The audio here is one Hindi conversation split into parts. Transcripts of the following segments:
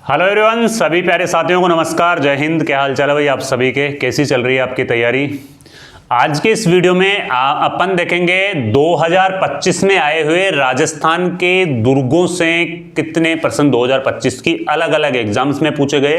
हेलो एवरीवन, सभी प्यारे साथियों को नमस्कार। जय हिंद। क्या हाल चाल है भाई आप सभी के? कैसी चल रही है आपकी तैयारी? आज के इस वीडियो में अपन देखेंगे 2025 में आए हुए राजस्थान के दुर्गों से कितने प्रश्न 2025 की अलग अलग एग्जाम्स में पूछे गए,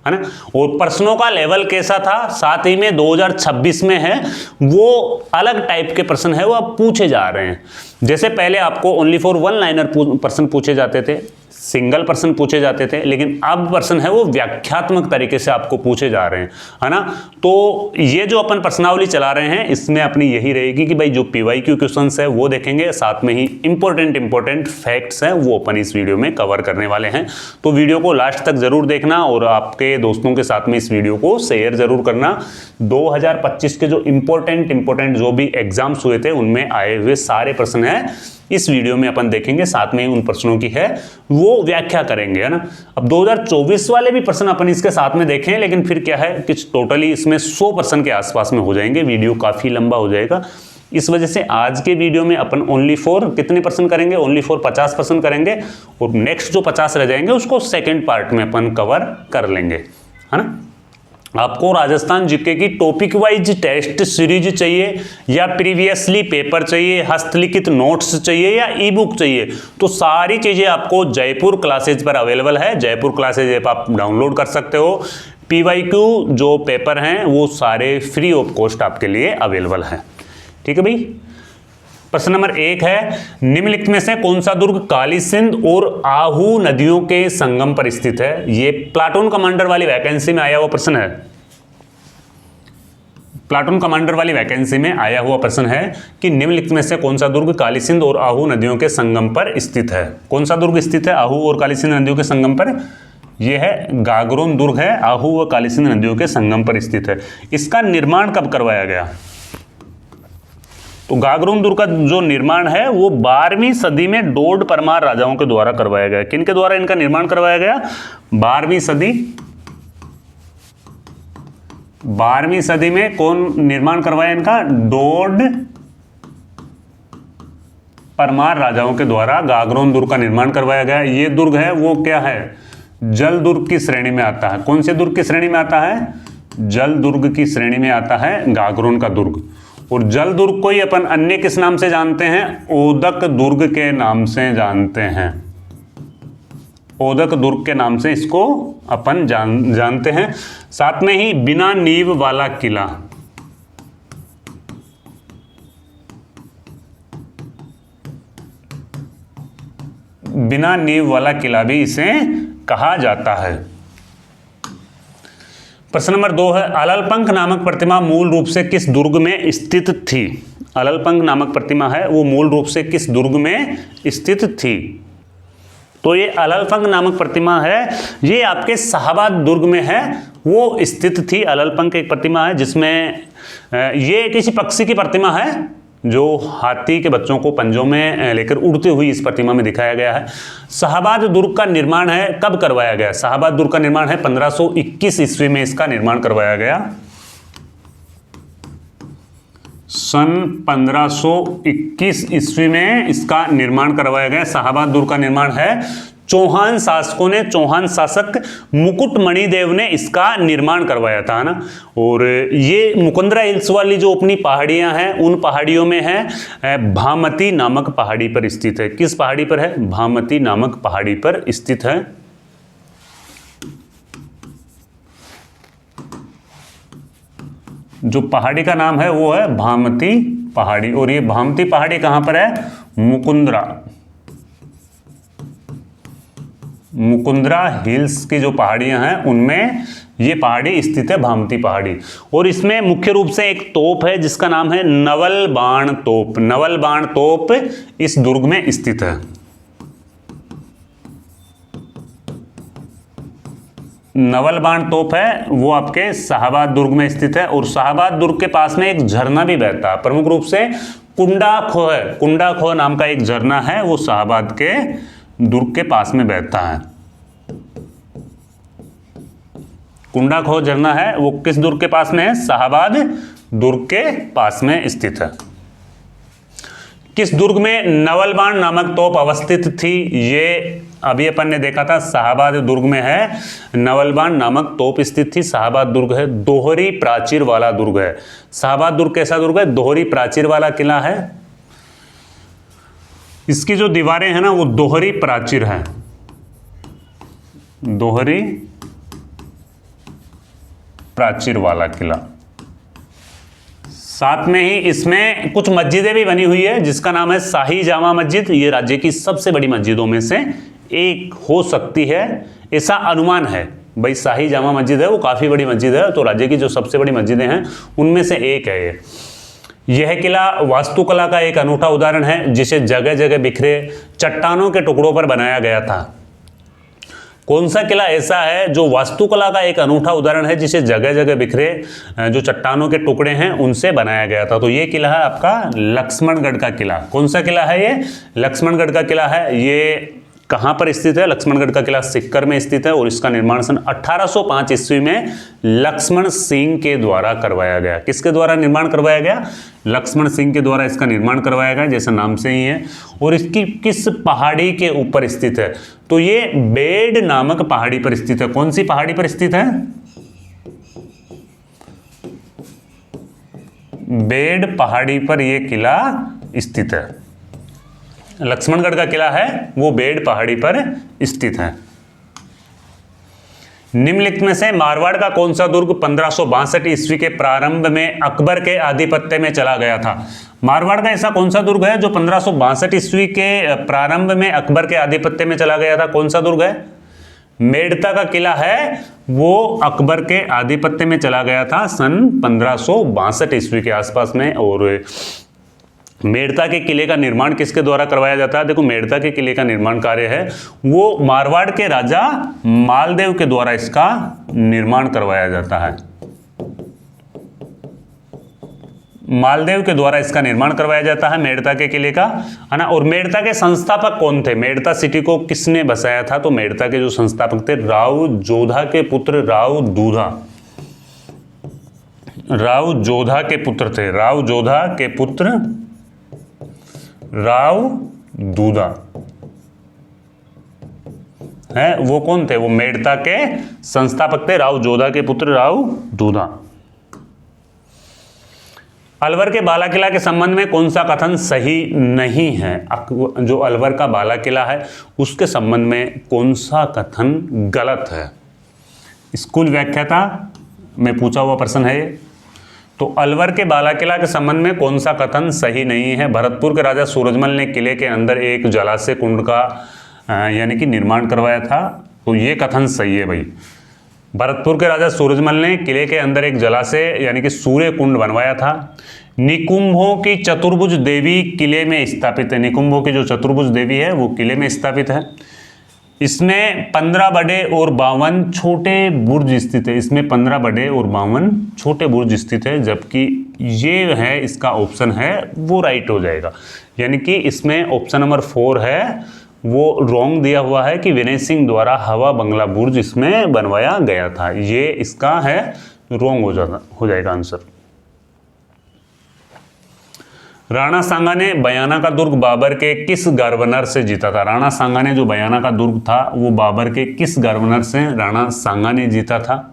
है ना। और प्रश्नों का लेवल कैसा था, साथ ही में 2026 में है वो अलग टाइप के प्रश्न है वो अब पूछे जा रहे हैं। जैसे पहले आपको ओनली फॉर वन लाइनर प्रश्न पूछे जाते थे, सिंगल प्रश्न पूछे जाते थे, लेकिन अब प्रश्न है वो व्याख्यात्मक तरीके से आपको पूछे जा रहे हैं, है ना। तो ये जो अपन प्रश्नावली चला रहे हैं इसमें अपनी यही रहेगी कि भाई जो पीवाईक्यू क्वेश्चंस है वो देखेंगे, साथ में ही इंपॉर्टेंट फैक्ट्स हैं वो अपन इस वीडियो में कवर करने वाले हैं। तो वीडियो को लास्ट तक जरूर देखना और आपके दोस्तों के साथ में इस वीडियो को शेयर जरूर करना। 2025 के जो इंपॉर्टेंट जो भी एग्जाम्स हुए थे उनमें आए हुए सारे प्रश्न हैं इस वीडियो में अपन देखेंगे, साथ में ही उन प्रश्नों की है वो व्याख्या करेंगे, है ना। अब 2024 वाले भी प्रश्न अपन इसके साथ में देखें, लेकिन फिर क्या है कि टोटली इसमें 100 प्रश्न के आसपास में हो जाएंगे, वीडियो काफी लंबा हो जाएगा। इस वजह से आज के वीडियो में अपन ओनली फॉर कितने प्रश्न करेंगे, ओनली फॉर 50 प्रश्न करेंगे और नेक्स्ट जो 50 रह जाएंगे उसको सेकेंड पार्ट में अपन कवर कर लेंगे, है ना। आपको राजस्थान जीके की टॉपिक वाइज टेस्ट सीरीज चाहिए या प्रीवियसली पेपर चाहिए, हस्तलिखित नोट्स चाहिए या ई बुक चाहिए, तो सारी चीज़ें आपको जयपुर क्लासेज पर अवेलेबल है। जयपुर क्लासेज ऐप आप डाउनलोड कर सकते हो। पीवाईक्यू जो पेपर हैं वो सारे फ्री ऑफ कॉस्ट आपके लिए अवेलेबल हैं, ठीक है भाई। प्रश्न नंबर 1 है, निम्नलिखित में से कौन सा दुर्ग काली सिंध और आहू नदियों के संगम पर स्थित है? ये प्लाटून कमांडर वाली वैकेंसी में आया हुआ प्रश्न है। प्लाटून कमांडर वाली वैकेंसी में आया हुआ प्रश्न है कि निम्नलिखित में से कौन सा दुर्ग काली सिंध और आहू नदियों के संगम पर स्थित है? कौन सा दुर्ग स्थित है आहू और काली सिंध नदियों के संगम पर? यह है गागरोन दुर्ग है, आहू व काली सिंध नदियों के संगम पर स्थित है। इसका निर्माण कब करवाया गया? तो गागरोन दुर्ग का जो निर्माण है वो 12वीं सदी में डोड परमार राजाओं के द्वारा करवाया गया। किनके द्वारा इनका निर्माण करवाया गया? 12वीं सदी में कौन निर्माण करवाया इनका? डोड परमार राजाओं के द्वारा गागरोन दुर्ग का निर्माण करवाया गया। ये दुर्ग है वो क्या है? जल दुर्ग की श्रेणी में आता है। कौन से दुर्ग की श्रेणी में आता है? जल दुर्ग की श्रेणी में आता है गागरोन का दुर्ग। और जल दुर्ग को ही अपन अन्य किस नाम से जानते हैं? ओदक दुर्ग के नाम से जानते हैं। ओदक दुर्ग के नाम से इसको अपन जानते हैं। साथ में ही बिना नींव वाला किला, बिना नींव वाला किला भी इसे कहा जाता है। प्रश्न नंबर 2 है, अललपंख नामक प्रतिमा मूल रूप से किस दुर्ग में स्थित थी? अललपंख नामक प्रतिमा है वो मूल रूप से किस दुर्ग में स्थित थी? तो ये अललपंख नामक प्रतिमा है ये आपके शाहबाद दुर्ग में है वो स्थित थी। अललपंख एक प्रतिमा है जिसमें ये किसी पक्षी की प्रतिमा है जो हाथी के बच्चों को पंजों में लेकर उड़ती हुई इस प्रतिमा में दिखाया गया है। शाहबाद दुर्ग का निर्माण है कब करवाया गया? शाहबाद दुर्ग का निर्माण है 1521 ईस्वी में इसका निर्माण करवाया गया। सन 1521 ईस्वी में इसका निर्माण करवाया गया। शाहबाद दुर्ग का निर्माण है चौहान शासकों ने, चौहान शासक मुकुटमणि देव ने इसका निर्माण करवाया था, ना। और ये मुकुंदरा हिल्स वाली जो अपनी पहाड़ियां हैं उन पहाड़ियों में है भामती नामक पहाड़ी पर स्थित है। किस पहाड़ी पर है? भामती नामक पहाड़ी पर स्थित है। जो पहाड़ी का नाम है वो है भामती पहाड़ी। और ये भामती पहाड़ी कहां पर है? मुकुंदरा हिल्स की जो पहाड़ियां हैं उनमें ये पहाड़ी स्थित है, भामती पहाड़ी। और इसमें मुख्य रूप से एक तोप है जिसका नाम है नवल बाण तोप। नवल बाण तोप इस दुर्ग में स्थित है। नवल बाण तोप है वो आपके शाहबाद दुर्ग में स्थित है। और शाहबाद दुर्ग के पास में एक झरना भी बहता है, प्रमुख रूप से कुंडा खो है। कुंडा खो नाम का एक झरना है वो शाहबाद के दुर्ग के पास में बहता है। कुंडा खो झरना है वो किस दुर्ग के पास में है? शाहबाद दुर्ग के पास में स्थित है। किस दुर्ग में नवल बाण नामक तोप अवस्थित थी? ये अभी अपन ने देखा था शाहबाद दुर्ग में है नवलबान नामक तोप स्थित थी। शाहबाद दुर्ग है दोहरी प्राचीर वाला दुर्ग है। शाहबाद दुर्ग कैसा दुर्ग है? दोहरी प्राचीर वाला किला है। इसकी जो दीवारें हैं ना वो दोहरी प्राचीर है, दोहरी प्राचीर वाला किला। साथ में ही इसमें कुछ मस्जिदें भी बनी हुई है जिसका नाम है शाही जामा मस्जिद। ये राज्य की सबसे बड़ी मस्जिदों में से एक हो सकती है, ऐसा अनुमान है। भाई शाही जामा मस्जिद है वो काफ़ी बड़ी मस्जिद है, तो राज्य की जो सबसे बड़ी मस्जिदें हैं उनमें से एक है ये। यह किला वास्तुकला का एक अनूठा उदाहरण है जिसे जगह जगह बिखरे चट्टानों के टुकड़ों पर बनाया गया था। कौन सा किला ऐसा है जो वास्तुकला का एक अनूठा उदाहरण है जिसे जगह जगह बिखरे जो चट्टानों के टुकड़े हैं उनसे बनाया गया था? तो ये किला है आपका लक्ष्मणगढ़ का किला। कौन सा किला है ये? लक्ष्मणगढ़ का किला है। ये कहाँ पर स्थित है? लक्ष्मणगढ़ का किला सिक्कर में स्थित है और इसका निर्माण सन 1805 ईस्वी में लक्ष्मण सिंह के द्वारा करवाया गया। किसके द्वारा निर्माण करवाया गया? लक्ष्मण सिंह के द्वारा इसका निर्माण करवाया गया, जैसा नाम से ही है। और इसकी किस पहाड़ी के ऊपर स्थित है? तो ये बेड नामक पहाड़ी पर स्थित है। कौन सी पहाड़ी पर स्थित है? बेड पहाड़ी पर यह किला स्थित है। लक्ष्मणगढ़ का किला है वो बेड पहाड़ी पर स्थित है। निम्नलिखित में से मारवाड़ का कौन सा दुर्ग 1562 ईस्वी के प्रारंभ में अकबर के आधिपत्य में चला गया था? मारवाड़ का ऐसा कौन सा दुर्ग है जो 1562 ईस्वी के प्रारंभ में अकबर के आधिपत्य में चला गया था? कौन सा दुर्ग है? मेड़ता का किला है वो अकबर के आधिपत्य में चला गया था सन 1562 ईस्वी के आसपास में। और मेड़ता के किले का निर्माण किसके द्वारा करवाया जाता है? देखो मेड़ता के किले का निर्माण कार्य है वो मारवाड़ के राजा मालदेव के द्वारा इसका निर्माण करवाया जाता है। मालदेव के द्वारा इसका निर्माण करवाया जाता है मेड़ता के किले का, है ना। और मेड़ता के संस्थापक कौन थे? मेड़ता सिटी को किसने बसाया था? तो मेड़ता के जो संस्थापक थे राव जोधा के पुत्र राव दूधा। राव जोधा के पुत्र थे, राव जोधा के पुत्र राव दूधा है वो कौन थे? वो मेड़ता के संस्थापक थे, राव जोधा के पुत्र राव दूधा। अलवर के बाला किला के संबंध में कौन सा कथन सही नहीं है? जो अलवर का बाला किला है उसके संबंध में कौन सा कथन गलत है? स्कूल व्याख्याता में पूछा हुआ प्रश्न है। तो अलवर के बाला किला के संबंध में कौन सा कथन सही नहीं है? भरतपुर के राजा सूरजमल ने किले के अंदर एक जलाशय कुंड का यानी कि निर्माण करवाया था, तो ये कथन सही है भाई। भरतपुर के राजा सूरजमल ने किले के अंदर एक जलाशय यानी कि सूर्य कुंड बनवाया था। निकुंभों की चतुर्भुज देवी किले में स्थापित है। निकुंभों की जो चतुर्भुज देवी है वो किले में स्थापित है। इसमें 15 बड़े और 52 छोटे बुर्ज स्थित है। इसमें 15 बड़े और 52 छोटे बुर्ज स्थित है, जबकि ये है इसका ऑप्शन है वो राइट हो जाएगा। यानी कि इसमें ऑप्शन नंबर 4 है वो रॉन्ग दिया हुआ है कि विनय सिंह द्वारा हवा बंगला बुर्ज इसमें बनवाया गया था। ये इसका है रॉन्ग हो जाएगा आंसर। राणा सांगा ने बयाना का दुर्ग बाबर के किस गवर्नर से जीता था? राणा सांगा ने जो बयाना का दुर्ग था वो बाबर के किस गवर्नर से राणा सांगा ने जीता था?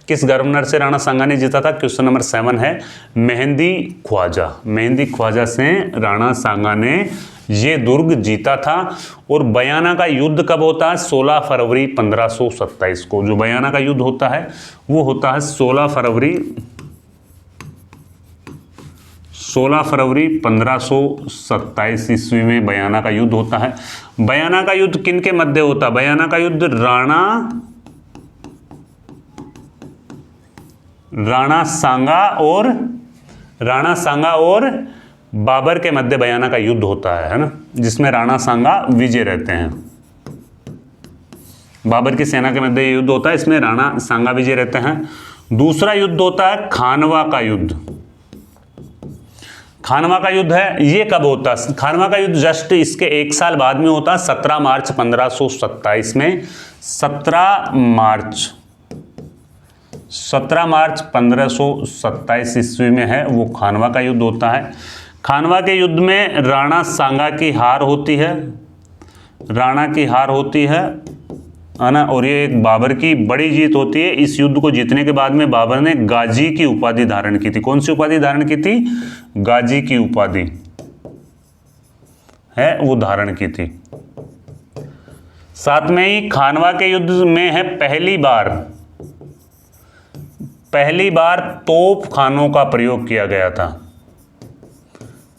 किस गवर्नर से राणा सांगा ने जीता था? क्वेश्चन नंबर 7 है मेहंदी ख्वाजा। मेहंदी ख्वाजा से राणा सांगा ने ये दुर्ग जीता था। और बयाना का युद्ध कब होता है? 16 फरवरी 1527 को। जो बयाना का युद्ध होता है वो होता है 16 फरवरी 1527 ईस्वी में बयाना का युद्ध होता है। बयाना का युद्ध किन के मध्य होता है? बयाना का युद्ध राणा सांगा और बाबर के मध्य बयाना का युद्ध होता है ना, जिसमें राणा सांगा विजय रहते हैं। बाबर की सेना के मध्य युद्ध होता है, इसमें राणा सांगा विजय रहते हैं। दूसरा युद्ध होता है खानवा का युद्ध। खानवा का युद्ध है, ये कब होता है? खानवा का युद्ध जस्ट इसके एक साल बाद में होता है, 17 मार्च 1527 में। 17 मार्च 1527 ईस्वी में है वो खानवा का युद्ध होता है। खानवा के युद्ध में राणा सांगा की हार होती है। राणा की हार होती है ना, और ये एक बाबर की बड़ी जीत होती है। इस युद्ध को जीतने के बाद में बाबर ने गाजी की उपाधि धारण की थी। कौन सी उपाधि धारण की थी? गाजी की उपाधि है वो धारण की थी। साथ में ही खानवा के युद्ध में है पहली बार तोप खानों का प्रयोग किया गया था।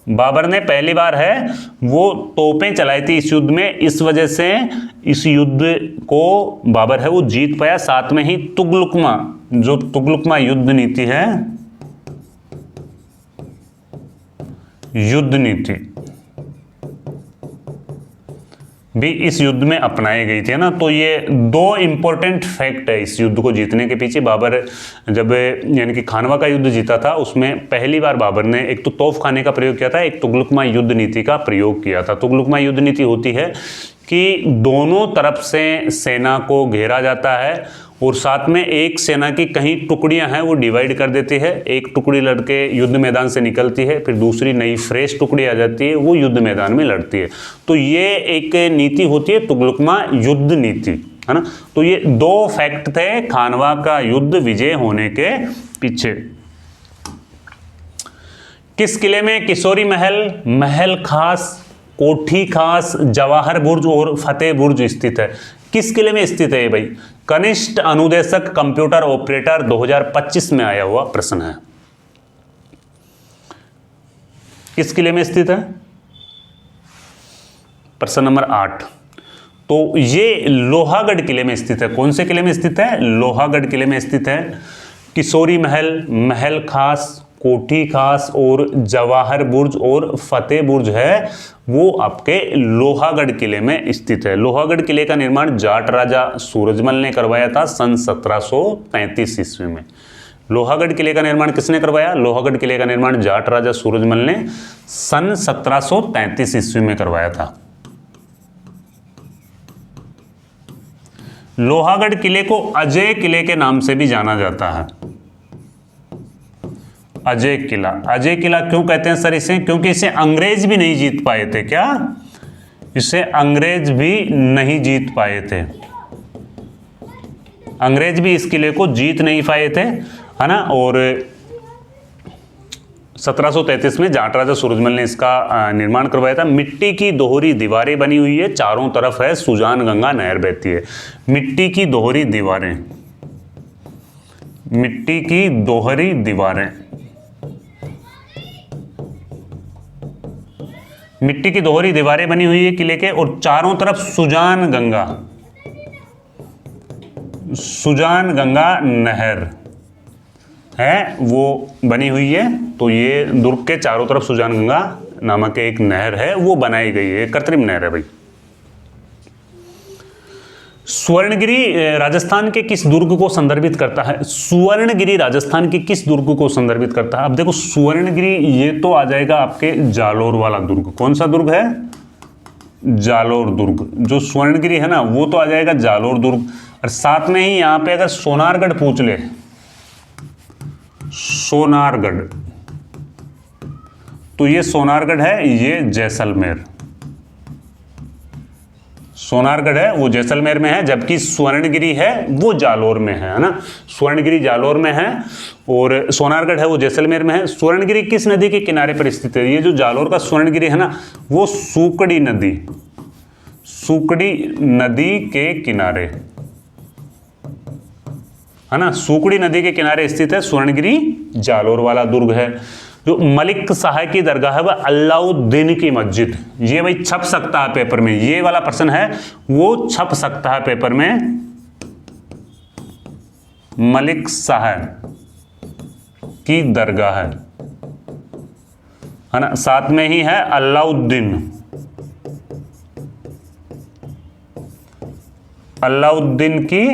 बाबर ने पहली बार है वो तोपें चलाई थी इस युद्ध में, इस वजह से इस युद्ध को बाबर है वो जीत पाया। साथ में ही तुगलुकमा युद्ध नीति है, युद्ध नीति भी इस युद्ध में अपनाई गई थी ना। तो ये दो इंपॉर्टेंट फैक्ट है इस युद्ध को जीतने के पीछे। बाबर जब यानी कि खानवा का युद्ध जीता था उसमें पहली बार बाबर ने एक तो तोप खाने का प्रयोग किया था, एक तुगलुकमा युद्ध नीति का प्रयोग किया था। तुगलुकमा युद्ध नीति होती है कि दोनों तरफ से सेना को घेरा जाता है और साथ में एक सेना की कहीं टुकड़ियां हैं वो डिवाइड कर देती है। एक टुकड़ी लड़के युद्ध मैदान से निकलती है, फिर दूसरी नई फ्रेश टुकड़ी आ जाती है, वो युद्ध मैदान में लड़ती है। तो ये एक नीति होती है तुगलुकमा युद्ध नीति, है ना। तो ये दो फैक्ट थे खानवा का युद्ध विजय होने के पीछे। किस किले में किशोरी महल खास, कोठी खास, जवाहर बुर्ज और फतेह बुर्ज स्थित है? किस किले में स्थित है ये भाई? कनिष्ठ अनुदेशक कंप्यूटर ऑपरेटर 2025 में आया हुआ प्रश्न है। किस किले में स्थित है? प्रश्न नंबर 8। तो ये लोहागढ़ किले में स्थित है। कौन से किले में स्थित है? लोहागढ़ किले में स्थित है। किशोरी महल खास, कोठी खास और जवाहर बुर्ज और फतेह बुर्ज है वो आपके लोहागढ़ किले में स्थित है। लोहागढ़ किले का निर्माण जाट राजा सूरजमल ने करवाया था सन 1733 ईस्वी में। लोहागढ़ किले का निर्माण किसने करवाया? लोहागढ़ किले का निर्माण जाट राजा सूरजमल ने सन 1733 ईस्वी में करवाया था। लोहागढ़ किले को अजय किले के नाम से भी जाना जाता है। अजय किला क्यों कहते हैं सर इसे? क्योंकि इसे अंग्रेज भी नहीं जीत पाए थे। क्या? इसे अंग्रेज भी नहीं जीत पाए थे। अंग्रेज भी इस किले को जीत नहीं पाए थे, है ना। और 1733 में जाट राजा सूरजमल ने इसका निर्माण करवाया था। मिट्टी की दोहरी दीवारें बनी हुई है, चारों तरफ है सुजान गंगा नहर बहती है। मिट्टी की दोहरी दीवारें, मिट्टी की दोहरी दीवारें, मिट्टी की दोहरी दीवारें बनी हुई है किले के और चारों तरफ सुजान गंगा नहर है वो बनी हुई है। तो ये दुर्ग के चारों तरफ सुजान गंगा नामक एक नहर है वो बनाई गई है, कृत्रिम नहर है भाई। स्वर्णगिरी राजस्थान के किस दुर्ग को संदर्भित करता है? सुवर्णगिरी राजस्थान के किस दुर्ग को संदर्भित करता है? अब देखो सुवर्णगिरी ये तो आ जाएगा आपके जालोर वाला दुर्ग। कौन सा दुर्ग है? जालोर दुर्ग। जो स्वर्णगिरी है ना वो तो आ जाएगा जालोर दुर्ग। और साथ में ही यहां पे अगर सोनारगढ़ पूछ ले, सोनारगढ़, तो ये सोनारगढ़ है, ये जैसलमेर। सोनारगढ़ है वो जैसलमेर में है, जबकि स्वर्णगिरी है वो जालोर में है ना। स्वर्णगिरी जालोर में है और सोनारगढ़ है वो जैसलमेर में है। स्वर्णगिरी किस नदी के किनारे पर स्थित है? ये जो जालोर का स्वर्णगिरी है ना वो सूकड़ी नदी के किनारे, है ना। सूकड़ी नदी के किनारे स्थित है स्वर्णगिरी, जालोर वाला दुर्ग है। जो मलिक शाह की दरगाह है वह अलाउद्दीन की मस्जिद, ये भाई छप सकता है पेपर में, ये वाला प्रश्न है वो छप सकता है पेपर में। मलिक शाह की दरगाह है ना। साथ में ही है अलाउद्दीन की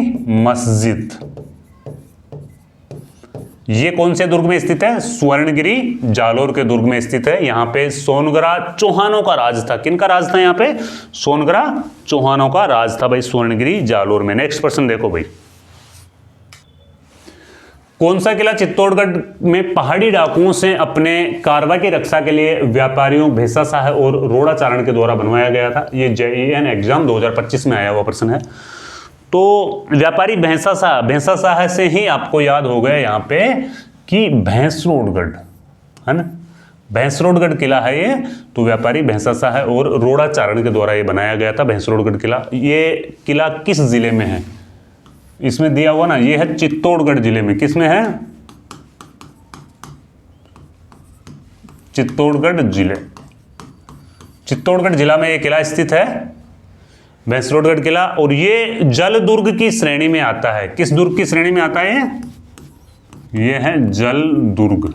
मस्जिद। ये कौन से दुर्ग में स्थित है? स्वर्णगिरी जालोर के दुर्ग में स्थित है। यहां पे सोनगरा चौहानों का राज था। किनका राज था यहां पे? सोनगरा चौहानों का राज था भाई स्वर्णगिरी जालोर में। नेक्स्ट प्रश्न देखो भाई, कौन सा किला चित्तौड़गढ़ में पहाड़ी डाकुओं से अपने कारवा की रक्षा के लिए व्यापारियों भैंसा शाह और रोड़ाचारण के द्वारा बनवाया गया था? ये JEN एग्जाम 2025 में आया हुआ प्रश्न है। तो व्यापारी भैंसा शाह से ही आपको याद हो गया यहाँ पे कि भैंसरोडगढ़ है ना, भैंसरोडगढ़ किला है ये। तो व्यापारी भैंसा शाह और रोड़ाचारण के द्वारा ये बनाया गया था भैंसरोडगढ़ किला। ये किला किस जिले में है? इसमें दिया हुआ ना, ये है चित्तौड़गढ़ जिले में। किस में है? चित्तौड़गढ़ जिले, चित्तौड़गढ़ जिला में ये किला स्थित है, भैंसरोडगढ़ किला। और ये जल दुर्ग की श्रेणी में आता है। किस दुर्ग की श्रेणी में आता है ये है जल दुर्ग।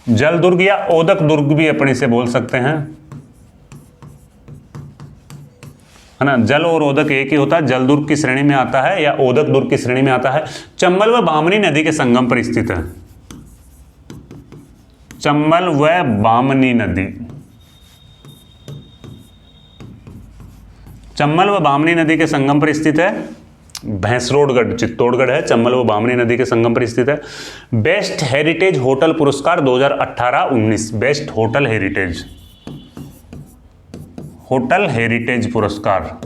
जल दुर्ग या ओदक दुर्ग भी अपन इसे बोल सकते हैं, है ना। जल और ओदक एक ही होता है। जल दुर्ग की श्रेणी में आता है या ओदक दुर्ग की श्रेणी में आता है। चंबल व बामनी नदी के संगम पर स्थित है। चंबल व बामनी नदी, चंबल व बामनी नदी के संगम पर स्थित है। भैंसरोडगढ़ चित्तौड़गढ़ है, चंबल व बामनी नदी के संगम पर स्थित है। बेस्ट हेरिटेज होटल पुरस्कार 2018-19, बेस्ट होटल हेरिटेज पुरस्कार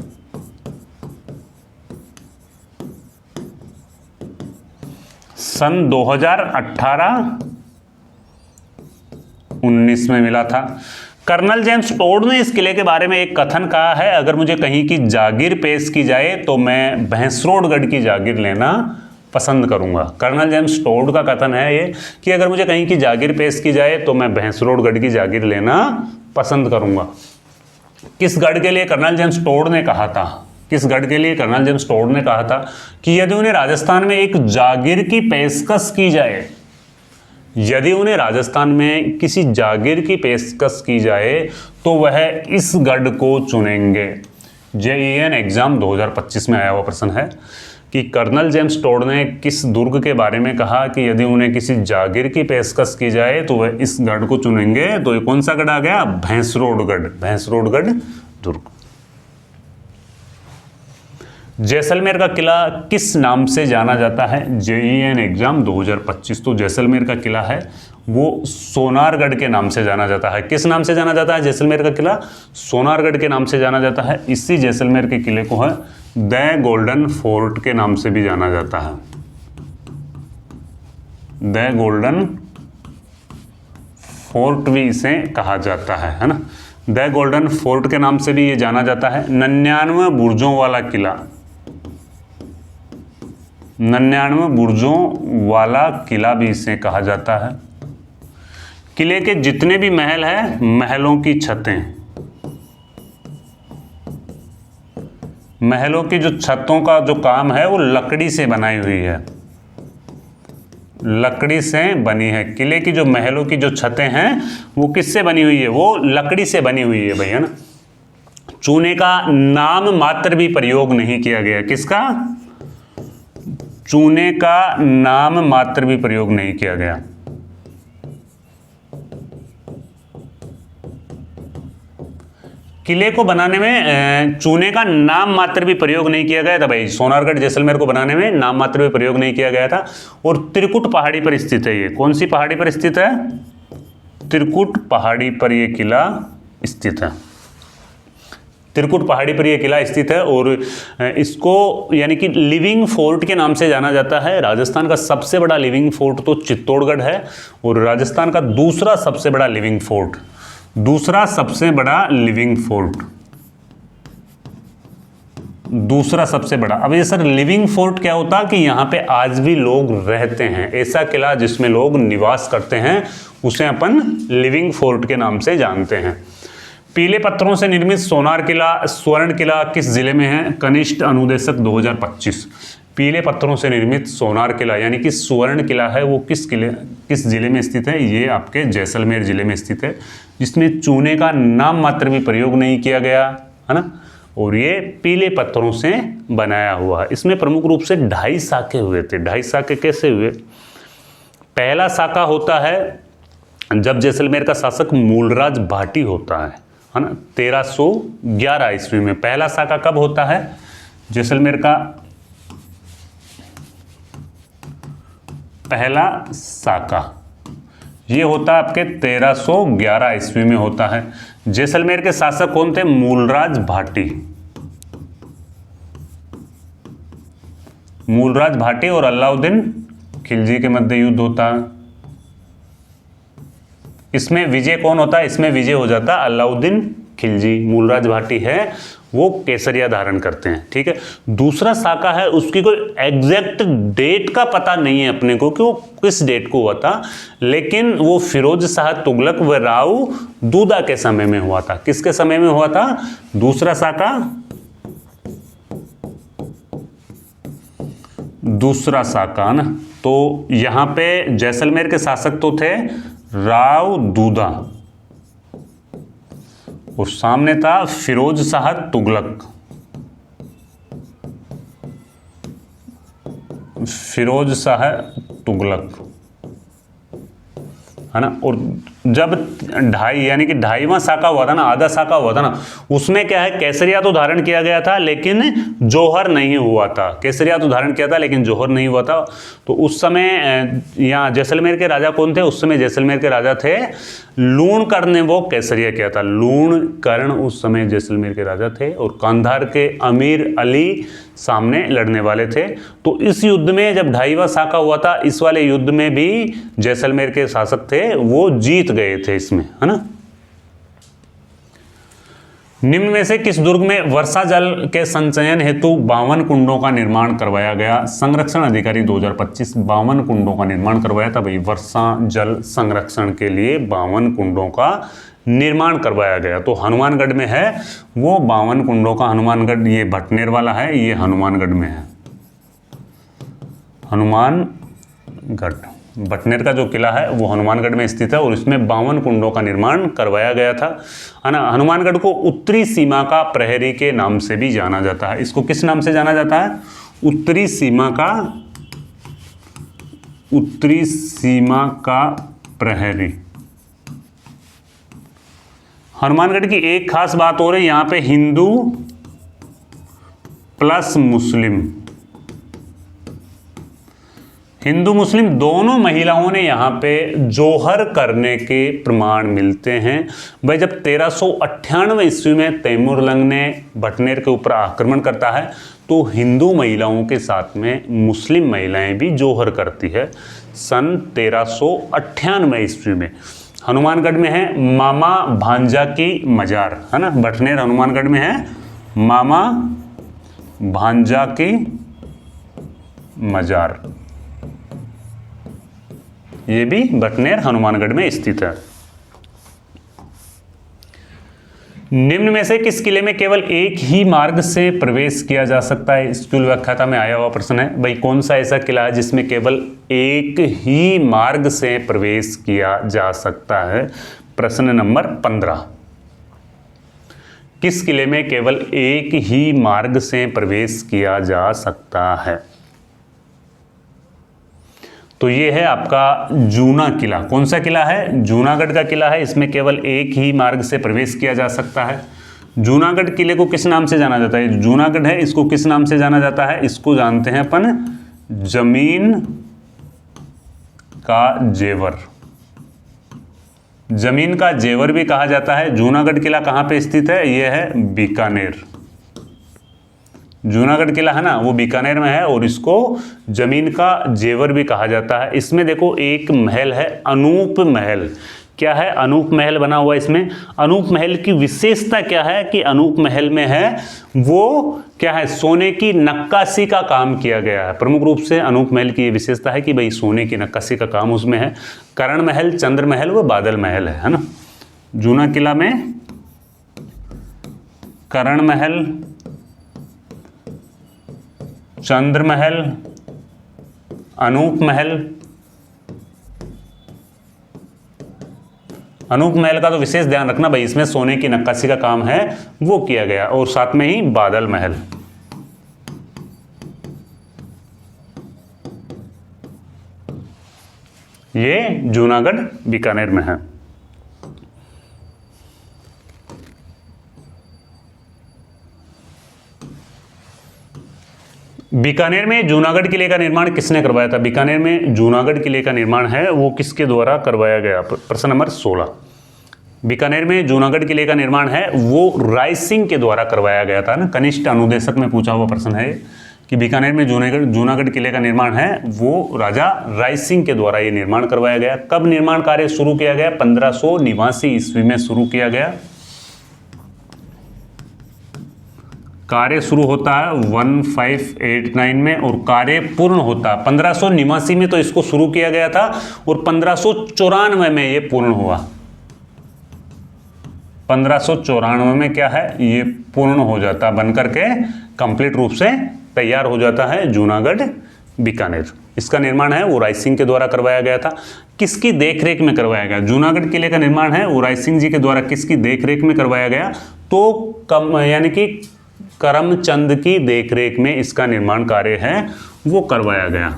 सन 2018-19 में मिला था। कर्नल जेम्स टोड ने इस किले के बारे में एक कथन कहा है, अगर मुझे कहीं की जागीर पेश की जाए तो मैं भैंसरोडगढ़ की जागीर लेना पसंद करूंगा। कर्नल जेम्स टोड का कथन है ये कि अगर मुझे कहीं की जागीर पेश की जाए तो मैं भैंसरोडगढ़ की जागीर लेना पसंद करूंगा। किस गढ़ के लिए कर्नल जेम्स टोड ने कहा था? किस गढ़ के लिए कर्नल जेम्स टोड ने कहा था कि यदि उन्हें राजस्थान में एक जागीर की पेशकश की जाए, यदि उन्हें राजस्थान में किसी जागीर की पेशकश की जाए तो वह इस गढ़ को चुनेंगे। JEN एग्जाम 2025 में आया हुआ प्रश्न है कि कर्नल जेम्स टोड ने किस दुर्ग के बारे में कहा कि यदि उन्हें किसी जागीर की पेशकश की जाए तो वह इस गढ़ को चुनेंगे। तो ये कौन सा गढ़ आ गया? भैंसरोडगढ़, भैंसरोडगढ़ दुर्ग। जैसलमेर का किला किस नाम से जाना जाता है? JEN exam 2025। तो जैसलमेर का किला है वो सोनारगढ़ के नाम से जाना जाता है। किस नाम से जाना जाता है जैसलमेर का किला? सोनारगढ़ के नाम से जाना जाता है। इसी जैसलमेर के किले को है द गोल्डन फोर्ट के नाम से भी जाना जाता है। द गोल्डन फोर्ट भी इसे कहा जाता है ना। द गोल्डन फोर्ट के नाम से भी ये जाना जाता है। 99 बुर्जों वाला किला, 99 बुर्जों वाला किला भी इसे कहा जाता है। किले के जितने भी महल हैं, महलों की छतें, महलों की जो छतों का जो काम है वो लकड़ी से बनाई हुई है, लकड़ी से बनी है। किले की जो महलों की जो छतें हैं वो किससे बनी हुई है? वो लकड़ी से बनी हुई है भाई, है ना। चूने का नाम मात्र भी प्रयोग नहीं किया गया। किसका? चूने का नाम मात्र भी प्रयोग नहीं किया गया। किले को बनाने में चूने का नाम मात्र भी प्रयोग नहीं किया गया था भाई। सोनारगढ़ जैसलमेर को बनाने में नाम मात्र भी प्रयोग नहीं किया गया था। और त्रिकुट पहाड़ी पर स्थित है ये। कौन सी पहाड़ी पर स्थित है? त्रिकुट पहाड़ी पर ये किला स्थित है। त्रिकुट पहाड़ी पर यह किला स्थित है और इसको यानी कि लिविंग फोर्ट के नाम से जाना जाता है। राजस्थान का सबसे बड़ा लिविंग फोर्ट तो चित्तौड़गढ़ है और राजस्थान का दूसरा सबसे बड़ा लिविंग फोर्ट, दूसरा सबसे बड़ा लिविंग फोर्ट, दूसरा सबसे बड़ा। अब ये सर लिविंग फोर्ट क्या होता है कि यहाँ पे आज भी लोग रहते हैं। ऐसा किला जिसमें लोग निवास करते हैं उसे अपन लिविंग फोर्ट के नाम से जानते हैं। पीले पत्थरों से निर्मित सोनार किला, स्वर्ण किला किस जिले में है? कनिष्ठ अनुदेशक 2025। पीले पत्थरों से निर्मित सोनार किला यानी कि स्वर्ण किला है वो किस जिले में स्थित है? ये आपके जैसलमेर जिले में स्थित है, जिसमें चूने का नाम मात्र भी प्रयोग नहीं किया गया, है ना। और ये पीले पत्थरों से बनाया हुआ है। इसमें प्रमुख रूप से 2.5 साके हुए थे। 2.5 साके कैसे हुए? पहला साका होता है जब जैसलमेर का शासक मूलराज भाटी होता है ना, 1311 ईस्वी में। पहला साका कब होता है? जैसलमेर का पहला साका, ये होता है आपके 1311 ईस्वी में होता है। जैसलमेर के शासक कौन थे? मूलराज भाटी। मूलराज भाटी और अलाउद्दीन खिलजी के मध्य युद्ध होता है। इसमें विजय कौन होता है? इसमें विजय हो जाता है अलाउद्दीन खिलजी। मूलराज भाटी है वो केसरिया धारण करते हैं, ठीक है। दूसरा साका है, उसकी कोई एग्जैक्ट डेट का पता नहीं है अपने को कि वो किस डेट को हुआ था, लेकिन वो फिरोज शाह तुगलक व राव दूदा के समय में हुआ था। किसके समय में हुआ था? दूसरा साका, दूसरा साका ना। तो यहां पे जैसलमेर के शासक तो थे राव दूदा और सामने था फिरोज शाह तुगलक। फिरोज शाह तुगलक है ना। और जब ढाई यानी कि 2.5वां साका हुआ था ना, आधा साका हुआ था ना, उसमें क्या है, केसरिया तो धारण किया गया था लेकिन जौहर नहीं हुआ था। केसरिया तो धारण किया था लेकिन जौहर नहीं हुआ था। तो उस समय यहाँ जैसलमेर के राजा कौन थे? उस समय जैसलमेर के राजा थे लूणकर्ण ने वो केसरिया किया था। लूणकर्ण उस समय जैसलमेर के राजा थे और कांधार के अमीर अली सामने लड़ने वाले थे। तो इस युद्ध में जब 2.5वां साका हुआ था, इस वाले युद्ध में भी जैसलमेर के शासक थे वो जीत गए थे इसमें, है ना। निम्न में से किस दुर्ग में वर्षा जल के संचयन हेतु 52 कुंडों का निर्माण करवाया गया? संरक्षण अधिकारी 2025 52 कुंडों का निर्माण करवाया था भाई। वर्षा जल संरक्षण के लिए 52 कुंडों का निर्माण करवाया गया। तो हनुमानगढ़ में है वो 52 कुंडों का। हनुमानगढ़ ये भटनेर वाला है, ये हनुमानगढ़ में है। हनुमानगढ़ भटनेर का जो किला है वो हनुमानगढ़ में स्थित है और इसमें 52 कुंडों का निर्माण करवाया गया था, है ना। हनुमानगढ़ को उत्तरी सीमा का प्रहरी के नाम से भी जाना जाता है। इसको किस नाम से जाना जाता है? उत्तरी सीमा का, उत्तरी सीमा का प्रहरी। हनुमानगढ़ की एक खास बात हो रही है, यहां पे हिंदू प्लस मुस्लिम, हिंदू मुस्लिम दोनों महिलाओं ने यहाँ पे जौहर करने के प्रमाण मिलते हैं। भाई जब 1398 ईस्वी में तैमूरलंग ने भटनेर के ऊपर आक्रमण करता है तो हिंदू महिलाओं के साथ में मुस्लिम महिलाएं भी जौहर करती है सन 1398 ईस्वी में। हनुमानगढ़ में है मामा भांजा की मजार, है ना। भटनेर हनुमानगढ़ में है मामा भांजा की मजार, ये भी भटनेर हनुमानगढ़ में स्थित है। निम्न में से किस किले में केवल एक ही मार्ग से प्रवेश किया जा सकता है? स्कूल व्याख्याता में आया हुआ प्रश्न है भाई। कौन सा ऐसा किला है जिसमें केवल एक ही मार्ग से प्रवेश किया जा सकता है? प्रश्न नंबर 15। किस किले में केवल एक ही मार्ग से प्रवेश किया जा सकता है? तो ये है आपका जूना किला। कौन सा किला है? जूनागढ़ का किला है। इसमें केवल एक ही मार्ग से प्रवेश किया जा सकता है। जूनागढ़ किले को किस नाम से जाना जाता है? जूनागढ़ है, इसको किस नाम से जाना जाता है? इसको जानते हैं अपन जमीन का जेवर। जमीन का जेवर भी कहा जाता है। जूनागढ़ किला कहाँ पे स्थित है? यह है बीकानेर। जूनागढ़ किला है ना वो बीकानेर में है और इसको जमीन का जेवर भी कहा जाता है। इसमें देखो एक महल है अनूप महल। क्या है? अनूप महल बना हुआ इसमें। अनूप महल की विशेषता क्या है कि अनूप महल में है वो क्या है, सोने की नक्काशी का काम किया गया है। प्रमुख रूप से अनूप महल की ये विशेषता है कि भाई सोने की नक्काशी का काम उसमें है। करण महल, चंद्र महल व बादल महल है ना। जूना किला में करण महल, चंद्र महल, अनूप महल। अनूप महल का तो विशेष ध्यान रखना भाई, इसमें सोने की नक्काशी का काम है वो किया गया और साथ में ही बादल महल। ये जूनागढ़ बीकानेर में है। बीकानेर में जूनागढ़ किले का निर्माण किसने करवाया था? बीकानेर में जूनागढ़ किले का निर्माण है वो किसके द्वारा करवाया गया? प्रश्न नंबर 16। बीकानेर में जूनागढ़ किले का निर्माण है वो राय सिंह के द्वारा करवाया गया था ना। कनिष्ठ अनुदेशक में पूछा हुआ प्रश्न है कि बीकानेर में जूनागढ़ किले का निर्माण है वो राजा राय सिंह के द्वारा ये निर्माण करवाया गया। कब निर्माण कार्य शुरू किया गया? 1589 ईस्वी में शुरू किया गया। कार्य शुरू होता है 1589 में और कार्य पूर्ण होता है 1589 में, तो इसको शुरू किया गया था और 1594 में ये पूर्ण हुआ। 1594 में क्या है, ये पूर्ण हो जाता, बनकर के कंप्लीट रूप से तैयार हो जाता है जूनागढ़ बीकानेर। इसका निर्माण है वो राय सिंह के द्वारा करवाया गया था। किसकी देखरेख में करवाया गया? जूनागढ़ किले का निर्माण है वो राय सिंह जी के द्वारा किसकी देखरेख में करवाया गया? तो यानी कि करमचंद की देखरेख में इसका निर्माण कार्य है वो करवाया गया।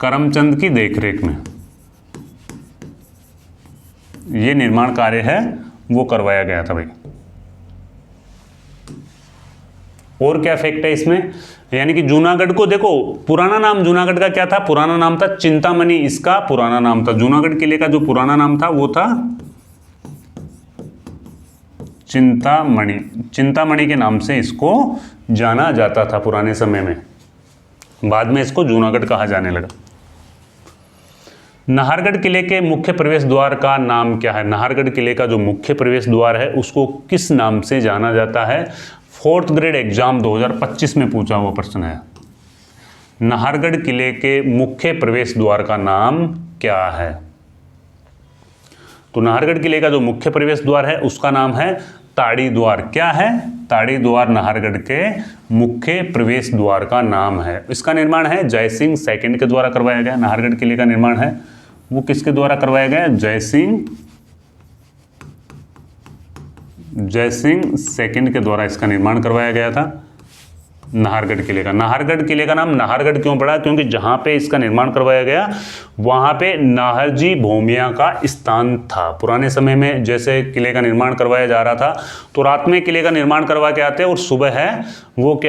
करमचंद की देखरेख में ये निर्माण कार्य है वो करवाया गया था भाई। और क्या फैक्ट है इसमें? यानी कि जूनागढ़ को देखो, पुराना नाम जूनागढ़ का क्या था? पुराना नाम था चिंतामणि, इसका पुराना नाम था। जूनागढ़ किले का जो पुराना नाम था वो था चिंतामणि। चिंतामणि के नाम से इसको जाना जाता था पुराने समय में, बाद में इसको जूनागढ़ कहा जाने लगा। नाहरगढ़ किले के मुख्य प्रवेश द्वार का नाम क्या है? नाहरगढ़ किले का जो मुख्य प्रवेश द्वार है उसको किस नाम से जाना जाता है? 4th ग्रेड एग्जाम 2025 में पूछा हुआ प्रश्न है। नाहरगढ़ किले के मुख्य प्रवेश द्वार का नाम क्या है? तो नाहरगढ़ किले का जो मुख्य प्रवेश द्वार है उसका नाम है ताड़ी द्वार। क्या है? ताड़ी द्वार नाहरगढ़ के मुख्य प्रवेश द्वार का नाम है। इसका निर्माण है जय सिंह सेकंड के द्वारा करवाया गया। नाहरगढ़ किले का निर्माण है वो किसके द्वारा करवाया गया? जय सिंह सेकंड के द्वारा इसका निर्माण करवाया गया था नाहरगढ़ किले का। नाहरगढ़ किले का नाम नाहरगढ़ क्यों पड़ा? क्योंकि जहां पे इसका निर्माण करवाया गया वहां पे नाहरजी भोमिया का स्थान था। पुराने समय में जैसे किले का निर्माण करवाया जा रहा था तो रात में किले का निर्माण करवा के आते और सुबह है वो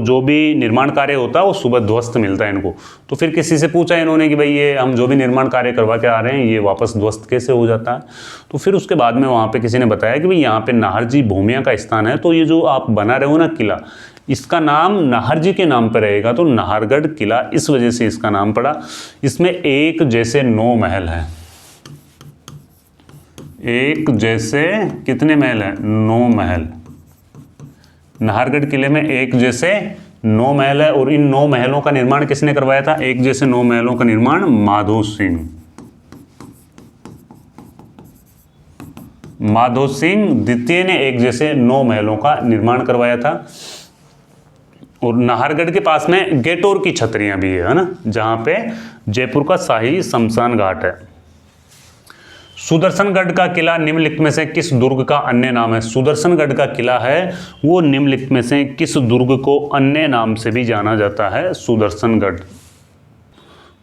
जो भी निर्माण कार्य होता है वो सुबह ध्वस्त मिलता है इनको। तो फिर किसी से पूछा इन्होंने कि भाई ये हम जो भी निर्माण कार्य करवा के आ रहे हैं ये वापस ध्वस्त कैसे हो जाता है? तो फिर उसके बाद में वहाँ पे किसी ने बताया कि भाई यहाँ पे नाहरजी भोमिया का स्थान है, तो ये जो आप बना रहे हो ना किला, इसका नाम नाहरजी के नाम पर रहेगा, तो नाहरगढ़ किला इस वजह से इसका नाम पड़ा। इसमें एक जैसे 9 महल है। एक जैसे कितने महल है? 9 महल। नाहरगढ़ किले में एक जैसे 9 महल है और इन 9 महलों का निर्माण किसने करवाया था? एक जैसे 9 महलों का निर्माण माधो सिंह द्वितीय ने एक जैसे 9 महलों का निर्माण करवाया था। और नाहरगढ़ के पास में गेटोर की छतरियां भी है ना, जहां पे जयपुर का शाही शमशान घाट है। सुदर्शनगढ़ का किला निम्नलिखित में से किस दुर्ग का अन्य नाम है? सुदर्शनगढ़ का किला है वो निम्नलिखित में से किस दुर्ग को अन्य नाम से भी जाना जाता है? सुदर्शनगढ़।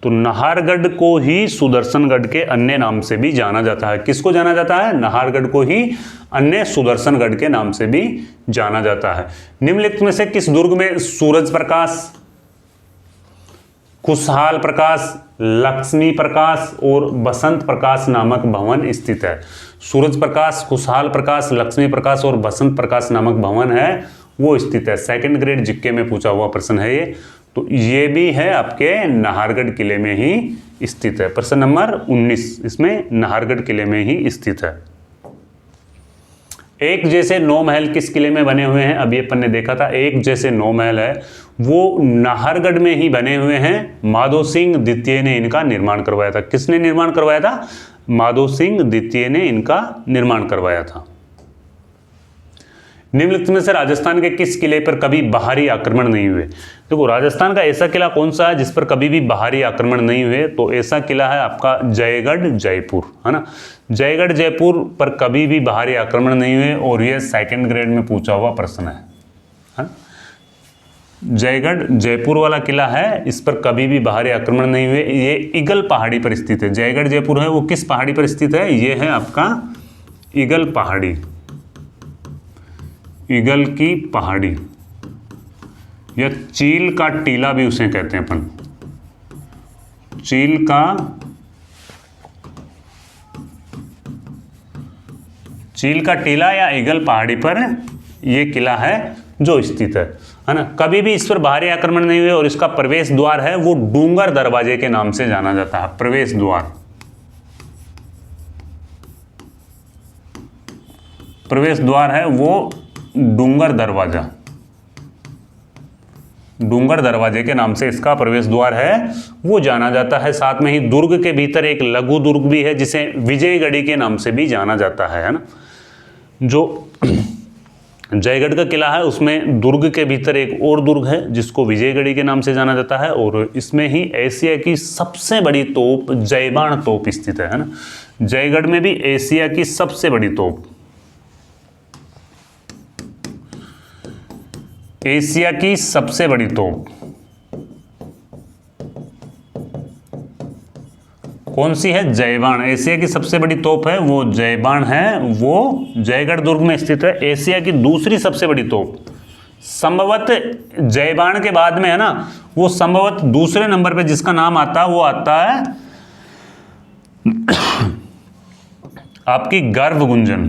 तो नाहरगढ़ को ही सुदर्शनगढ़ के अन्य नाम से भी जाना जाता है। किसको जाना जाता है? नाहरगढ़ को ही अन्य सुदर्शनगढ़ के नाम से भी जाना जाता है। निम्नलिखित में से किस दुर्ग में सूरज प्रकाश, खुशहाल प्रकाश, लक्ष्मी प्रकाश और बसंत प्रकाश नामक भवन स्थित है? सूरज प्रकाश, खुशहाल प्रकाश, लक्ष्मी प्रकाश और बसंत प्रकाश नामक भवन है वो स्थित है। 2nd ग्रेड जीके में पूछा हुआ प्रश्न है ये। तो ये भी है आपके नाहरगढ़ किले में ही स्थित है। प्रश्न नंबर 19 इसमें नाहरगढ़ किले में ही स्थित है। एक जैसे 9 महल किस किले में बने हुए हैं? अभी अपन ने देखा था एक जैसे 9 महल है वो नाहरगढ़ में ही बने हुए हैं। माधो सिंह द्वितीय ने इनका निर्माण करवाया था। किसने निर्माण करवाया था? माधो सिंह द्वितीय ने इनका निर्माण करवाया था। निम्नलिखित में से राजस्थान के किस किले पर कभी बाहरी आक्रमण नहीं हुए? देखो राजस्थान का ऐसा किला कौन सा है जिस पर कभी भी बाहरी आक्रमण नहीं हुए? तो ऐसा किला है आपका जयगढ़ जयपुर, है ना। जयगढ़ जयपुर पर कभी भी बाहरी आक्रमण नहीं हुए और यह 2nd ग्रेड में पूछा हुआ प्रश्न है। जयगढ़ जयपुर वाला किला है, इस पर कभी भी बाहरी आक्रमण नहीं हुए। ये ईगल पहाड़ी पर स्थित है। जयगढ़ जयपुर है वो किस पहाड़ी पर स्थित है? ये है आपका ईगल पहाड़ी। ईगल की पहाड़ी या चील का टीला भी उसे कहते हैं अपन। चील का टीला या ईगल पहाड़ी पर यह किला है जो स्थित है ना। कभी भी इस पर बाहरी आक्रमण नहीं हुए और इसका प्रवेश द्वार है वो डूंगर दरवाजे के नाम से जाना जाता है। प्रवेश द्वार है वो डूंगर दरवाजे के नाम से इसका प्रवेश द्वार है वो जाना जाता है। साथ में ही दुर्ग के भीतर एक लघु दुर्ग भी है जिसे विजयगढ़ी के नाम से भी जाना जाता है ना। जो जयगढ़ का किला है उसमें दुर्ग के भीतर एक और दुर्ग है जिसको विजयगढ़ी के नाम से जाना जाता है और इसमें ही एशिया की सबसे बड़ी तोप जयबाण तोप स्थित है ना। जयगढ़ में भी एशिया की सबसे बड़ी तोप, एशिया की सबसे बड़ी तोप कौन सी है? जयबाण। एशिया की सबसे बड़ी तोप है वो जयबाण है, वो जयगढ़ दुर्ग में स्थित है। एशिया की दूसरी सबसे बड़ी तोप संभवत जयबाण के बाद में है ना, वो संभवत दूसरे नंबर पे जिसका नाम आता है वो आता है आपकी गर्भगुंजन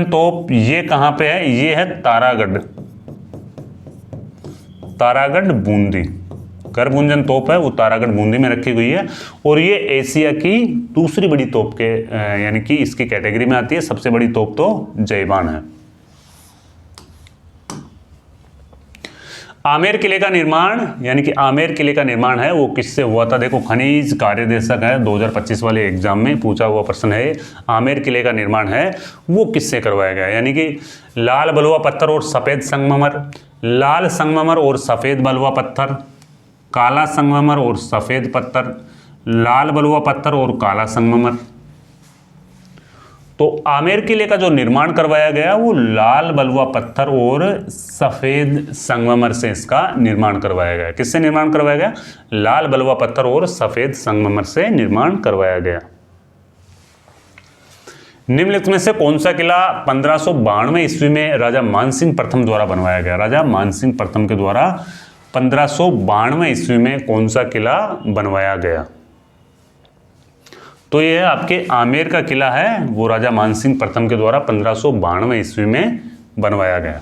तोप। ये कहां पे है? ये है तारागढ़ बूंदी। गर्भगुंजन तोप है वो तारागढ़ बूंदी में रखी हुई है और ये एशिया की दूसरी बड़ी तोप के यानी कि इसकी कैटेगरी में आती है। सबसे बड़ी तोप तो जयबाण है। आमेर किले का निर्माण यानी कि आमेर किले का निर्माण है वो किससे हुआ था? देखो खनिज कार्यदेशक है 2025 वाले एग्जाम में पूछा हुआ प्रश्न है। आमेर किले का निर्माण है वो किससे करवाया गया? यानी कि लाल बलुआ पत्थर और सफेद संगमरमर, लाल संगमरमर और सफेद बलुआ पत्थर, काला संगमरमर और सफेद पत्थर, लाल बलुआ पत्थर और काला संगमरमर। तो आमेर किले का जो निर्माण करवाया गया वो लाल बलुआ पत्थर और सफेद संगमरमर से इसका निर्माण करवाया गया। किससे निर्माण करवाया गया? लाल बलुआ पत्थर और सफेद संगमरमर से निर्माण करवाया गया। निम्नलिखित में से कौन सा किला 1592 ईस्वी में राजा मानसिंह प्रथम द्वारा बनवाया गया? राजा मानसिंह प्रथम के द्वारा 1592 ईस्वी में कौन सा किला बनवाया गया? तो यह आपके आमेर का किला है वो राजा मानसिंह प्रथम के द्वारा 1592 ईस्वी में बनवाया गया।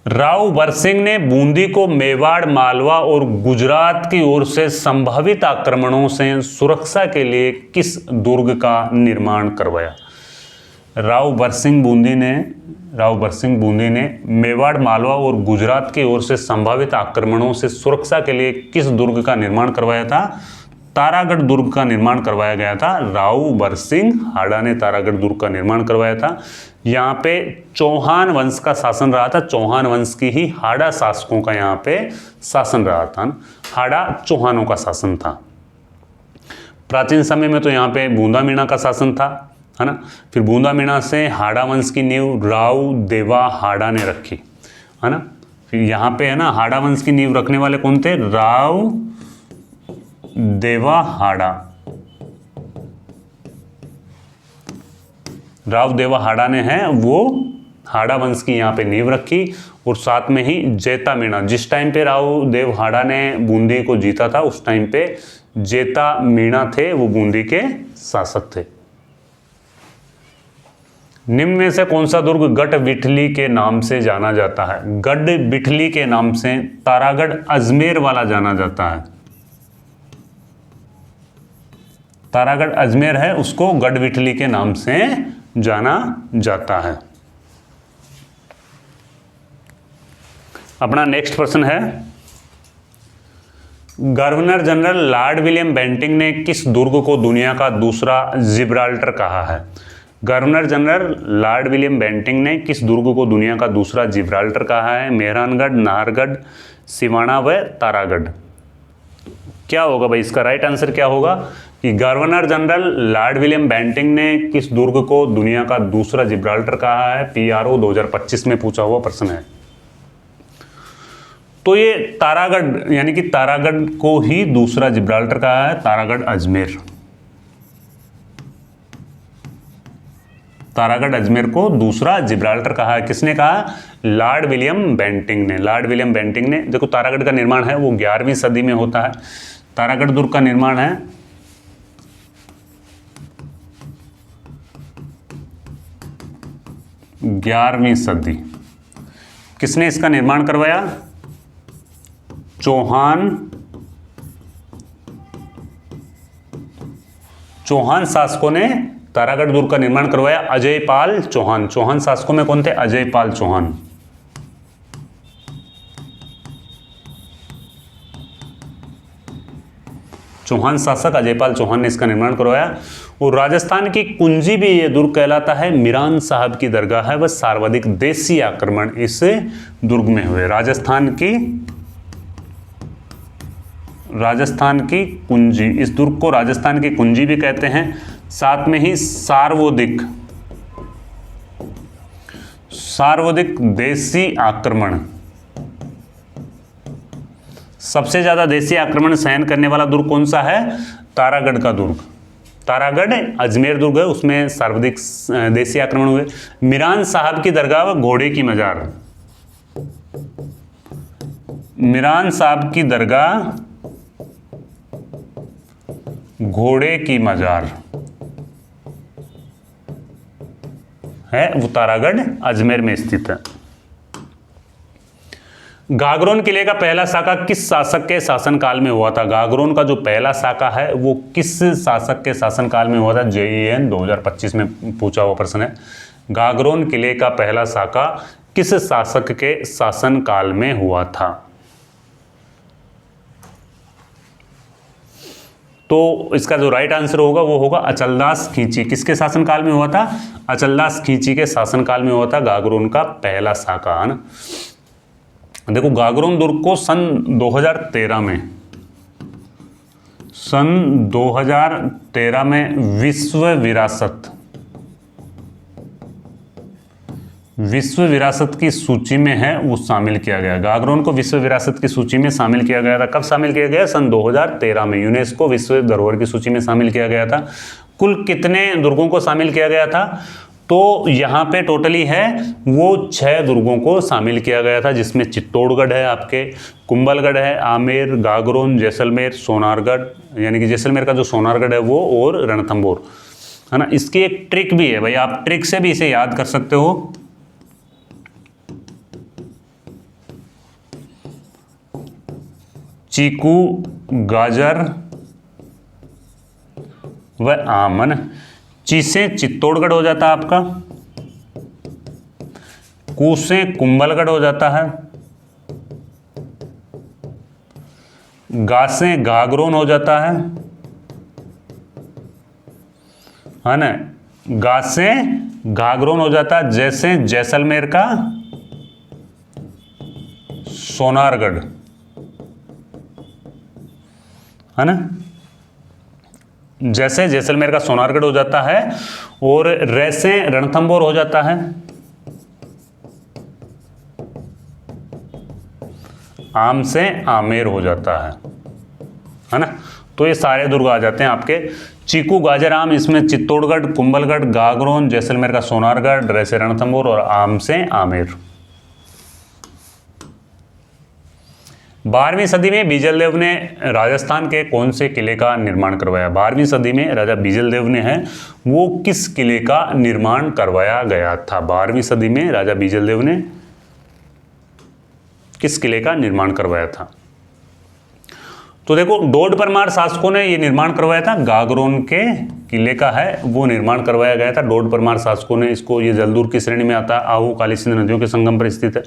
राव बरसिंह ने बूंदी को मेवाड़, मालवा और गुजरात की ओर से संभावित आक्रमणों से सुरक्षा के लिए किस दुर्ग का निर्माण करवाया? राव बरसिंह बूंदी ने मेवाड़, मालवा और गुजरात की ओर से संभावित आक्रमणों से सुरक्षा के लिए किस दुर्ग का निर्माण करवाया था? तारागढ़ दुर्ग का निर्माण करवाया गया था। राव बरसिंह हाड़ा ने तारागढ़ दुर्ग का निर्माण करवाया था। यहाँ पे चौहान वंश का शासन रहा था। चौहान वंश की ही हाड़ा शासकों का यहाँ पे शासन रहा था। हाड़ा चौहानों का शासन था। प्राचीन समय में तो यहाँ पे बूंदा मीणा का शासन था, है ना। फिर बूंदा मीणा से हाड़ा वंश की नींव राव देवा हाड़ा ने रखी, है ना। फिर यहाँ पे है ना हाड़ा वंश की नींव रखने वाले कौन थे? राव देवा हाड़ा। राव देवा हाड़ा ने है वो हाड़ा वंश की यहाँ पे नींव रखी और साथ में ही जेता मीणा, जिस टाइम पे राव देव हाड़ा ने बूंदी को जीता था उस टाइम पे जेता मीणा थे वो बूंदी के शासक थे। निम्न में से कौन सा दुर्ग गढ़ बिठली के नाम से जाना जाता है? गढ़ बिठली के नाम से तारागढ़ अजमेर वाला जाना जाता है। तारागढ़ अजमेर है उसको गढ़ बिठली के नाम से जाना जाता है। अपना नेक्स्ट प्रश्न है, governor general Lord William Bentinck ने किस दुर्ग को दुनिया का दूसरा जिब्राल्टर कहा है? Governor general Lord William Bentinck ने किस दुर्ग को दुनिया का दूसरा जिब्राल्टर कहा है? मेहरानगढ़, नाहरगढ़, सिवाना व तारागढ़। क्या होगा भाई इसका राइट आंसर क्या होगा कि governor general Lord William Bentinck ने किस दुर्ग को दुनिया का दूसरा जिब्राल्टर कहा है? PRO 2025 में पूछा हुआ प्रश्न है। तो ये तारागढ़ यानी कि तारागढ़ को ही दूसरा जिब्राल्टर कहा है, तारागढ़ अजमेर। तारागढ़ अजमेर को दूसरा जिब्राल्टर कहा है। किसने कहा? लॉर्ड विलियम बेंटिंक ने। लॉर्ड विलियम बेंटिंक ने। देखो तारागढ़ का निर्माण है वो 11वीं सदी में होता है। तारागढ़ दुर्ग का निर्माण है 11वीं सदी। किसने इसका निर्माण करवाया? चौहान शासकों ने तारागढ़ दुर्ग का निर्माण करवाया। अजय पाल चौहान। चौहान शासकों में कौन थे? अजय पाल चौहान। चौहान शासक अजयपाल चौहान ने इसका निर्माण करवाया। और राजस्थान की कुंजी भी ये दुर्ग कहलाता है। मीरान साहब की दरगाह है वह सर्वाधिक देसी आक्रमण इस दुर्ग में हुए। राजस्थान की कुंजी, इस दुर्ग को राजस्थान की कुंजी भी कहते हैं। साथ में ही सार्वधिक देसी आक्रमण, सबसे ज्यादा देसी आक्रमण सहन करने वाला दुर्ग कौन सा है? तारागढ़ का दुर्ग। तारागढ़ अजमेर दुर्ग है उसमें सर्वाधिक देसी आक्रमण हुए। मीरान साहब की दरगाह व घोड़े की मजार। मीरान साहब की दरगाह, घोड़े की मजार है वो तारागढ़ अजमेर में स्थित है। गागरोन किले का पहला साका किस शासक के शासनकाल में हुआ था? गागरोन का जो पहला साका है वो किस शासक के शासनकाल में हुआ था? JEN 2025 में पूछा हुआ प्रश्न है। गागरोन किले का पहला साका किस शासक के शासनकाल में हुआ था? तो इसका जो राइट आंसर होगा वो होगा अचलदास खींची। किसके शासनकाल में हुआ था? अचलदास खींची के शासनकाल में हुआ था गागरोन का पहला साका, है ना। देखो गागरोन दुर्ग को सन 2013 में विश्व विरासत की सूची में है वो शामिल किया गया। गागरोन को विश्व विरासत की सूची में शामिल किया गया था। कब शामिल किया गया? सन 2013 में यूनेस्को विश्व धरोहर की सूची में शामिल किया गया था। कुल कितने दुर्गों को शामिल किया गया था? तो यहाँ पे टोटली है वो 6 दुर्गों को शामिल किया गया था, जिसमें चित्तौड़गढ़ है, आपके कुंभलगढ़ है, आमेर, गागरोन, जैसलमेर, सोनारगढ़, यानी कि जैसलमेर का जो सोनारगढ़ है वो, और रणथंभौर, है ना। इसकी एक ट्रिक भी है भाई, आप ट्रिक से भी इसे याद कर सकते हो। चीकू, गाजर व आम। ची से चित्तौड़गढ़ हो जाता है आपका, कू से कुंभलगढ़ हो जाता है, गा से गागरोन हो जाता है ना। गा से गागरोन हो जाता है। जैसे जैसलमेर का सोनारगढ़, है ना। जैसे जैसलमेर का सोनारगढ़ हो जाता है, और रे से रणथंभौर हो जाता है, आम से आमेर हो जाता है ना। तो ये सारे दुर्ग आ जाते हैं आपके। चीकू, गाजर, आम, इसमें चित्तौड़गढ़, कुंभलगढ़, गागरोन, जैसलमेर का सोनारगढ़, रे से रणथंभौर और आम से आमेर। 12वीं सदी में बीजलदेव ने राजस्थान के कौन से किले का निर्माण करवाया? 12वीं सदी में राजा बीजलदेव ने है वो किस किले का निर्माण करवाया गया था? 12वीं सदी में राजा बीजलदेव ने किस किले का निर्माण करवाया था? तो देखो डोड परमार शासकों ने ये निर्माण करवाया था, गागरोन के किले का है वो निर्माण करवाया गया था डोड परमार शासकों ने। इसको, ये जलदुर्ग की श्रेणी में आता है, आहू काली सिंध नदियों के संगम पर स्थित है।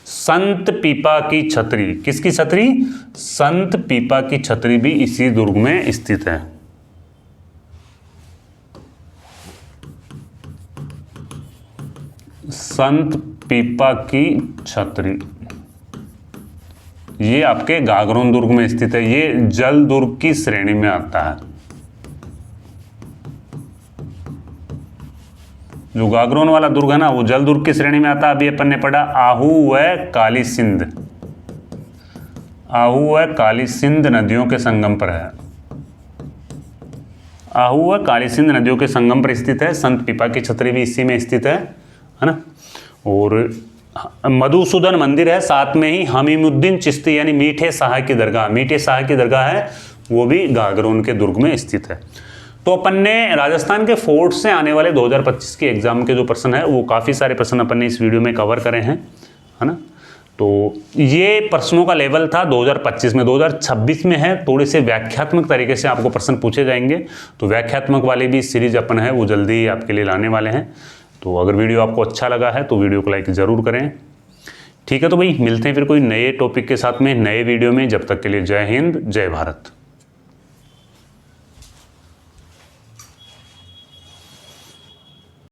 संत पीपा की छतरी, किसकी छतरी? संत पीपा की छतरी भी इसी दुर्ग में स्थित है। संत पीपा की छतरी ये आपके गागरोन दुर्ग में स्थित है। ये जल दुर्ग की श्रेणी में आता है। जो गागरोन वाला दुर्ग है ना वो जल दुर्ग की श्रेणी में आता है। अभी अपन ने पढ़ा आहू व काली सिंध, आहू व काली सिंध नदियों के संगम पर है। आहू व काली सिंध नदियों के संगम पर स्थित है। संत पीपा की छतरी भी इसी में स्थित है ना। और मधुसूदन मंदिर है, साथ में ही हमीमुद्दीन चिश्ती यानी मीठे शाह की दरगाह, मीठे शाह की दरगाह है, वो भी गागरोन के दुर्ग में स्थित है। तो अपन ने राजस्थान के फोर्ट से आने वाले 2025 के एग्जाम के जो प्रश्न है वो काफ़ी सारे प्रश्न अपन ने इस वीडियो में कवर करे हैं, है ना। तो ये प्रश्नों का लेवल था 2025 में। 2026 में है, थोड़े से व्याख्यात्मक तरीके से आपको प्रश्न पूछे जाएंगे। तो व्याख्यात्मक वाली भी सीरीज अपन है वो जल्दी ही आपके लिए लाने वाले हैं। तो अगर वीडियो आपको अच्छा लगा है तो वीडियो को लाइक ज़रूर करें। ठीक है, तो भाई मिलते हैं फिर कोई नए टॉपिक के साथ में नए वीडियो में। जब तक के लिए जय हिंद, जय भारत।